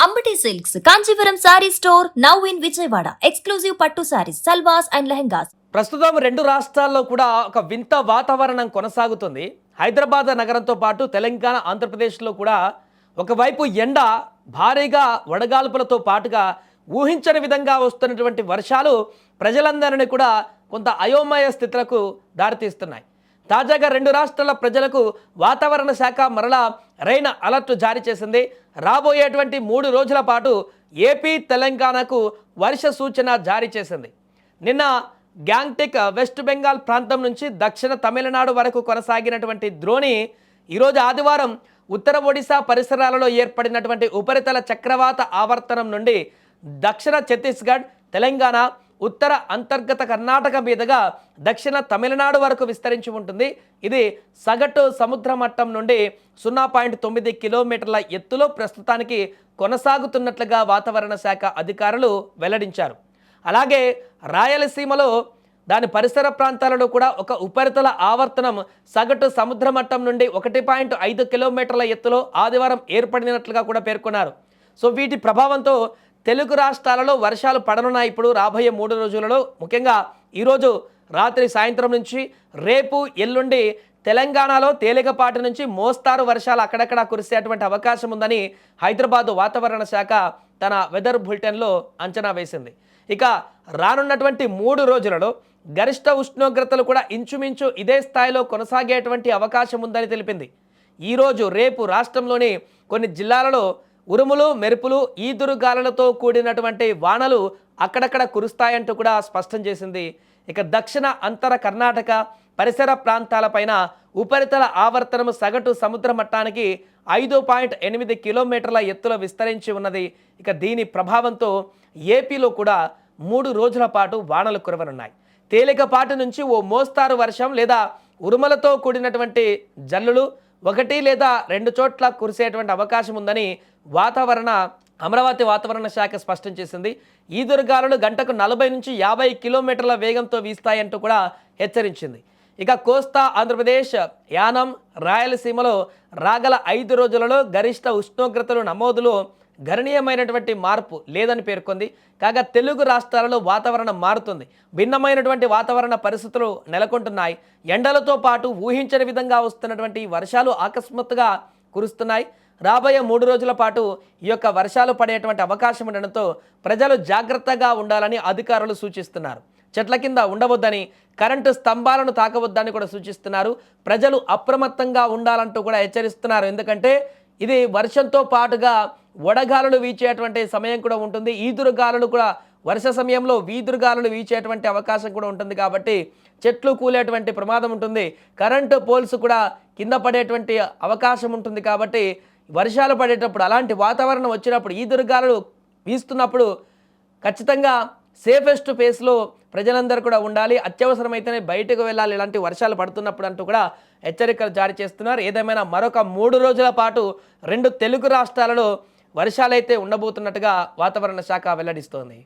Ambati silks Kanchipuram sorry store now in Vijayawada. Exclusive పట్టు saris, సల్వాస్ and lehengas. ప్రస్తుతం రెండు రాష్ట్రాల్లో కూడా ఒక వింత వాతావరణం కొనసాగుతుంది. హైదరాబాద్ నగరంతో పాటు తెలంగాణ, ఆంధ్రప్రదేశ్లో కూడా ఒకవైపు ఎండ భారీగా వడగాల్పులతో పాటుగా ఊహించని విధంగా వస్తున్నటువంటి వర్షాలు ప్రజలందరినీ కూడా కొంత అయోమయ స్థితులకు దారితీస్తున్నాయి. తాజాగా రెండు రాష్ట్రాల ప్రజలకు వాతావరణ శాఖ మరలా రైన్ అలర్ట్ జారీ చేసింది. రాబోయేటువంటి 3 రోజుల పాటు ఏపీ, తెలంగాణకు వర్ష సూచన జారీ చేసింది. నిన్న గ్యాంగ్టిక్ వెస్ట్ బెంగాల్ ప్రాంతం నుంచి దక్షిణ తమిళనాడు వరకు కొనసాగినటువంటి ద్రోణి ఈరోజు ఆదివారం ఉత్తర ఒడిశా పరిసరాలలో ఏర్పడినటువంటి ఉపరితల చక్రవాత ఆవర్తనం నుండి దక్షిణ ఛత్తీస్గఢ్, తెలంగాణ, ఉత్తర అంతర్గత కర్ణాటక మీదుగా దక్షిణ తమిళనాడు వరకు విస్తరించి ఉంటుంది. ఇది సగటు సముద్ర మట్టం నుండి 0.9 కిలోమీటర్ల ఎత్తులో ప్రస్తుతానికి కొనసాగుతున్నట్లుగా వాతావరణ శాఖ అధికారులు వెల్లడించారు. అలాగే రాయలసీమలో దాని పరిసర ప్రాంతాలలో కూడా ఒక ఉపరితల ఆవర్తనం సగటు సముద్ర మట్టం నుండి 1.5 కిలోమీటర్ల ఎత్తులో ఆదివారం ఏర్పడినట్లుగా కూడా పేర్కొన్నారు. సో వీటి ప్రభావంతో తెలుగు రాష్ట్రాలలో వర్షాలు పడనున్నాయి. ఇప్పుడు రాబోయే 3 రోజులలో ముఖ్యంగా ఈరోజు రాత్రి సాయంత్రం నుంచి రేపు ఎల్లుండి తెలంగాణలో తేలికపాటి నుంచి మోస్తారు వర్షాలు అక్కడక్కడ కురిసేటువంటి అవకాశం ఉందని హైదరాబాద్ వాతావరణ శాఖ తన వెదర్ బులెటిన్లో అంచనా వేసింది. ఇక రానున్నటువంటి 3 రోజులలో గరిష్ట ఉష్ణోగ్రతలు కూడా ఇంచుమించు ఇదే స్థాయిలో కొనసాగేటువంటి అవకాశం ఉందని తెలిపింది. ఈరోజు రేపు రాష్ట్రంలోని కొన్ని జిల్లాలలో ఉరుములు, మెరుపులు, ఈదురుగాలులతో కూడినటువంటి వానలు అక్కడక్కడ కురుస్తాయంటూ కూడా స్పష్టం చేసింది. ఇక దక్షిణ అంతర కర్ణాటక పరిసర ప్రాంతాలపైన ఉపరితల ఆవర్తనం సగటు సముద్ర మట్టానికి 5.8 కిలోమీటర్ల ఎత్తులో విస్తరించి ఉన్నది. ఇక దీని ప్రభావంతో ఏపీలో కూడా 3 రోజుల పాటు వానలు కురవనున్నాయి. తేలికపాటి నుంచి ఓ మోస్తారు వర్షం లేదా ఉరుమలతో కూడినటువంటి జల్లులు 1 లేదా 2 చోట్ల కురిసేటువంటి అవకాశం ఉందని అమరావతి వాతావరణ శాఖ స్పష్టం చేసింది. ఈదురుగాలులు గంటకు 40 నుంచి 50 కిలోమీటర్ల వేగంతో వీస్తాయంటూ కూడా హెచ్చరించింది. ఇక కోస్తా ఆంధ్రప్రదేశ్, యానం, రాయలసీమలో రాగల 5 రోజులలో గరిష్ట ఉష్ణోగ్రతలు నమోదులో గణనీయమైనటువంటి మార్పు లేదని పేర్కొంది. కాగా తెలుగు రాష్ట్రాలలో వాతావరణం మారుతుంది. భిన్నమైనటువంటి వాతావరణ పరిస్థితులు నెలకొంటున్నాయి. ఎండలతో పాటు ఊహించని విధంగా వస్తున్నటువంటి వర్షాలు ఆకస్మాత్తుగా కురుస్తున్నాయి. రాబోయే 3 రోజుల పాటు ఈ యొక్క వర్షాలు పడేటువంటి అవకాశం ఉండడంతో ప్రజలు జాగ్రత్తగా ఉండాలని అధికారులు సూచిస్తున్నారు. చెట్ల కింద ఉండవద్దని, కరెంటు స్తంభాలను తాకవద్దని కూడా సూచిస్తున్నారు. ప్రజలు అప్రమత్తంగా ఉండాలంటూ కూడా హెచ్చరిస్తున్నారు. ఎందుకంటే ఇది వర్షంతో పాటుగా వడగాలులు వీచేటువంటి సమయం కూడా ఉంటుంది. ఈదురుగాలులు కూడా వర్ష సమయంలో వీదురుగాలులు వీచేటువంటి అవకాశం కూడా ఉంటుంది. కాబట్టి చెట్లు కూలేటువంటి ప్రమాదం ఉంటుంది. కరెంటు పోల్స్ కూడా కింద పడేటువంటి అవకాశం ఉంటుంది. కాబట్టి వర్షాలు పడేటప్పుడు, అలాంటి వాతావరణం వచ్చినప్పుడు, ఈదురుగాలులు వీస్తున్నప్పుడు ఖచ్చితంగా సేఫెస్ట్ ప్లేస్లో ప్రజలందరూ కూడా ఉండాలి. అత్యవసరమైతేనే బయటకు వెళ్ళాలి ఇలాంటి వర్షాలు పడుతున్నప్పుడు అంటూ కూడా హెచ్చరికలు జారీ చేస్తున్నారు. ఏదేమైనా మరొక 3 రోజుల పాటు 2 తెలుగు రాష్ట్రాలలో వర్షాలైతే ఉండబోతున్నట్టుగా వాతావరణ శాఖ వెల్లడిస్తోంది.